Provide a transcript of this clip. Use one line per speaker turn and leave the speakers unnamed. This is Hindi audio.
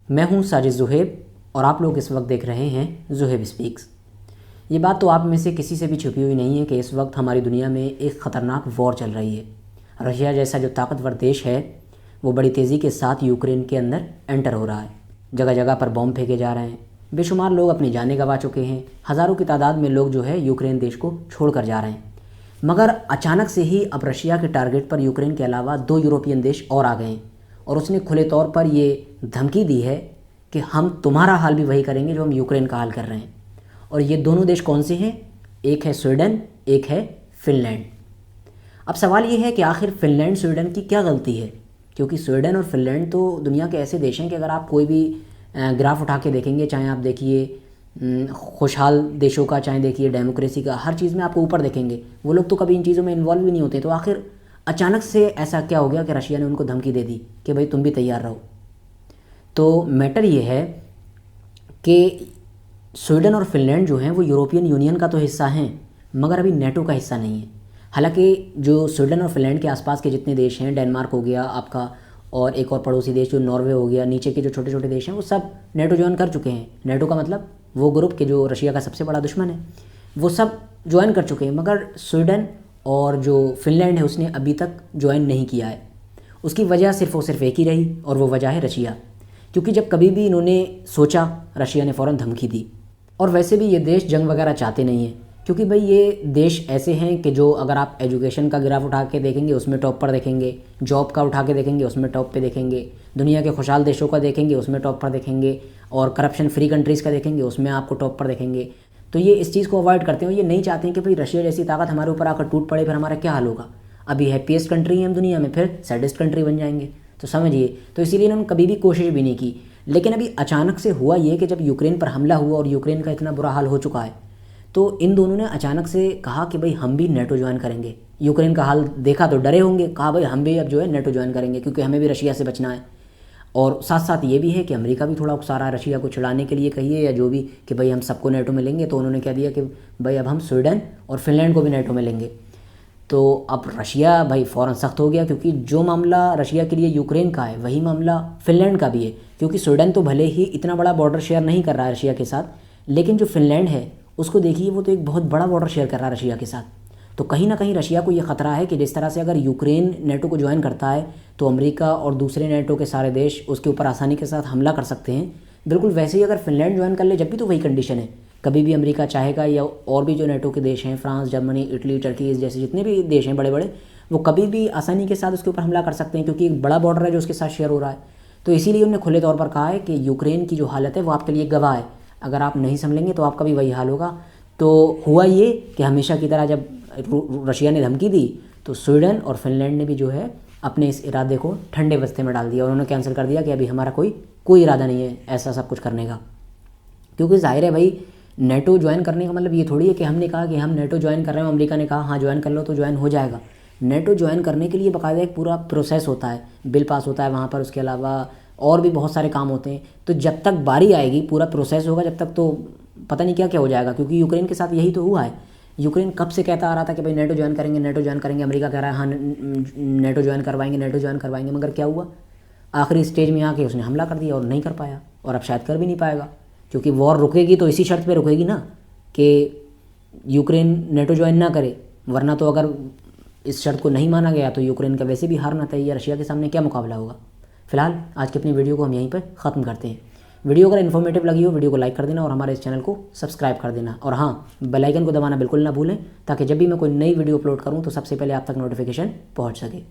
मैं हूं साजिद ज़ुहैब और आप लोग इस वक्त देख रहे हैं ज़ुहैब स्पीक्स। ये बात तो आप में से किसी से भी छुपी हुई नहीं है कि इस वक्त हमारी दुनिया में एक ख़तरनाक वॉर चल रही है। रशिया जैसा जो ताकतवर देश है वो बड़ी तेज़ी के साथ यूक्रेन के अंदर एंटर हो रहा है। जगह जगह पर बॉम्ब फेंके जा रहे हैं। बेशुमार लोग अपनी जानें गंवा चुके हैं। हज़ारों की तादाद में लोग जो है यूक्रेन देश को छोड़ कर जा रहे हैं। मगर अचानक से ही अब रशिया के टारगेट पर यूक्रेन के अलावा 2 यूरोपियन देश और आ गए हैं और उसने खुले तौर पर ये धमकी दी है कि हम तुम्हारा हाल भी वही करेंगे जो हम यूक्रेन का हाल कर रहे हैं। और ये दोनों देश कौन से हैं? एक है स्वीडन, एक है फिनलैंड। अब सवाल ये है कि आखिर फिनलैंड स्वीडन की क्या गलती है, क्योंकि स्वीडन और फिनलैंड तो दुनिया के ऐसे देश हैं कि अगर आप कोई भी ग्राफ उठा के देखेंगे, चाहे आप देखिए खुशहाल देशों का, चाहे देखिए डेमोक्रेसी का, हर चीज़ में आपको ऊपर देखेंगे। वो लोग तो कभी इन चीज़ों में इन्वॉल्व भी नहीं होते। तो आखिर अचानक से ऐसा क्या हो गया कि रशिया ने उनको धमकी दे दी कि भाई तुम भी तैयार रहो। तो मैटर ये है कि स्वीडन और फिनलैंड जो हैं वो यूरोपियन यूनियन का तो हिस्सा हैं, मगर अभी नेटो का हिस्सा नहीं है। हालांकि जो स्वीडन और फिनलैंड के आसपास के जितने देश हैं, डेनमार्क हो गया आपका, और एक और पड़ोसी देश जो नॉर्वे हो गया, नीचे के जो छोटे छोटे देश हैं वो सब नेटो ज्वाइन कर चुके हैं। नेटो का मतलब वो ग्रुप के जो रशिया का सबसे बड़ा दुश्मन है वो सब ज्वाइन कर चुके हैं। मगर स्वीडन और जो फिनलैंड है उसने अभी तक ज्वाइन नहीं किया है। उसकी वजह सिर्फ़ और सिर्फ एक ही रही और वो वजह है रशिया। क्योंकि जब कभी भी इन्होंने सोचा, रशिया ने फ़ौरन धमकी दी। और वैसे भी ये देश जंग वगैरह चाहते नहीं हैं, क्योंकि भाई ये देश ऐसे हैं कि जो अगर आप एजुकेशन का ग्राफ उठा के देखेंगे उसमें टॉप पर देखेंगे, जॉब का उठा के देखेंगे उसमें टॉप पे देखेंगे, दुनिया के खुशहाल देशों का देखेंगे उसमें टॉप पर देखेंगे, और करप्शन फ्री कंट्रीज़ का देखेंगे उसमें आपको टॉप पर देखेंगे। तो ये इस चीज़ को अवॉइड करते हैं। ये नहीं चाहते हैं कि भाई रशिया जैसी ताकत हमारे ऊपर आकर टूट पड़े, फिर हमारा क्या हाल होगा। अभी हैप्पीएस्ट कंट्री है हम दुनिया में, फिर सैडेस्ट कंट्री बन जाएंगे। तो समझिए, तो इसीलिए इन्होंने कभी भी कोशिश भी नहीं की। लेकिन अभी अचानक से हुआ ये कि जब यूक्रेन पर हमला हुआ और यूक्रेन का इतना बुरा हाल हो चुका है, तो इन दोनों ने अचानक से कहा कि भाई हम भी नेटो ज्वाइन करेंगे। यूक्रेन का हाल देखा तो डरे होंगे, कहा भाई हम भी अब जो है नेटो ज्वाइन करेंगे, क्योंकि हमें भी रशिया से बचना है। और साथ साथ ये भी है कि अमेरिका भी थोड़ा उकसा रहा है रशिया को छिड़ाने के लिए, कहिए या जो भी, कि भाई हम सबको नेटो में लेंगे। तो उन्होंने कह दिया कि भाई अब हम स्वीडन और फिनलैंड को भी नेटो में लेंगे। तो अब रशिया भाई फ़ौरन सख्त हो गया, क्योंकि जो मामला रशिया के लिए यूक्रेन का है वही मामला फिनलैंड का भी है। क्योंकि स्वीडन तो भले ही इतना बड़ा बॉर्डर शेयर नहीं कर रहा है रशिया के साथ, लेकिन जो फिनलैंड है उसको देखिए, वो तो एक बहुत बड़ा बॉर्डर शेयर कर रहा है रशिया के साथ। तो कहीं ना कहीं रशिया को ये ख़तरा है कि जिस तरह से अगर यूक्रेन नेटो को ज्वाइन करता है तो अमेरिका और दूसरे नेटो के सारे देश उसके ऊपर आसानी के साथ हमला कर सकते हैं, बिल्कुल वैसे ही अगर फिनलैंड ज्वाइन कर ले जब भी तो वही कंडीशन है। कभी भी अमेरिका चाहेगा या और भी जो नेटो के देश हैं, फ्रांस, जर्मनी, इटली, टर्की जैसे जितने भी देश हैं बड़े बड़े, वो कभी भी आसानी के साथ उसके ऊपर हमला कर सकते हैं, क्योंकि एक बड़ा बॉर्डर है जो उसके साथ शेयर हो रहा है। तो इसीलिए उन्होंने खुले तौर पर कहा है कि यूक्रेन की जो हालत है वो आपके लिए गवाह है, अगर आप नहीं संभलेंगे तो आपका भी वही हाल होगा। तो हुआ ये कि हमेशा की तरह जब रशिया ने धमकी दी तो स्वीडन और फिनलैंड ने भी जो है अपने इस इरादे को ठंडे बस्ते में डाल दिया। उन्होंने कैंसिल कर दिया कि अभी हमारा कोई इरादा नहीं है ऐसा सब कुछ करने का। क्योंकि जाहिर है भाई, नेटो ज्वाइन करने का मतलब ये थोड़ी है कि हमने कहा कि हम नेटो ज्वाइन कर रहे हैं, अमेरिका ने कहा हाँ ज्वाइन कर लो तो ज्वाइन हो जाएगा। नेटो ज्वाइन करने के लिए बाकायदा एक पूरा प्रोसेस होता है, बिल पास होता है वहाँ पर, उसके अलावा और भी बहुत सारे काम होते हैं। तो जब तक बारी आएगी, पूरा प्रोसेस होगा, जब तक तो पता नहीं क्या क्या हो जाएगा। क्योंकि यूक्रेन के साथ यही तो हुआ है। यूक्रेन कब से कहता आ रहा था कि भाई नेटो ज्वाइन करेंगे, नेटो ज्वाइन करेंगे, अमेरिका कह रहा है हाँ नेटो ज्वाइन करवाएंगे, नेटो ज्वाइन करवाएंगे, मगर क्या हुआ, आखिरी स्टेज में आके उसने हमला कर दिया और नहीं कर पाया, और अब शायद कर भी नहीं पाएगा। क्योंकि वॉर रुकेगी तो इसी शर्त पे रुकेगी ना कि यूक्रेन नेटो ज्वाइन ना करे, वरना तो अगर इस शर्त को नहीं माना गया तो यूक्रेन का वैसे भी हारना तय है। रशिया के सामने क्या मुकाबला होगा। फिलहाल आज की अपनी वीडियो को हम यहीं पर ख़त्म करते हैं। वीडियो अगर इन्फॉर्मेटिव लगी हो, वीडियो को लाइक कर देना और हमारे इस चैनल को सब्सक्राइब कर देना। और हाँ, बेल आइकन को दबाना बिल्कुल ना भूलें, ताकि जब भी मैं कोई नई वीडियो अपलोड करूँ तो सबसे पहले आप तक नोटिफिकेशन पहुँच सके।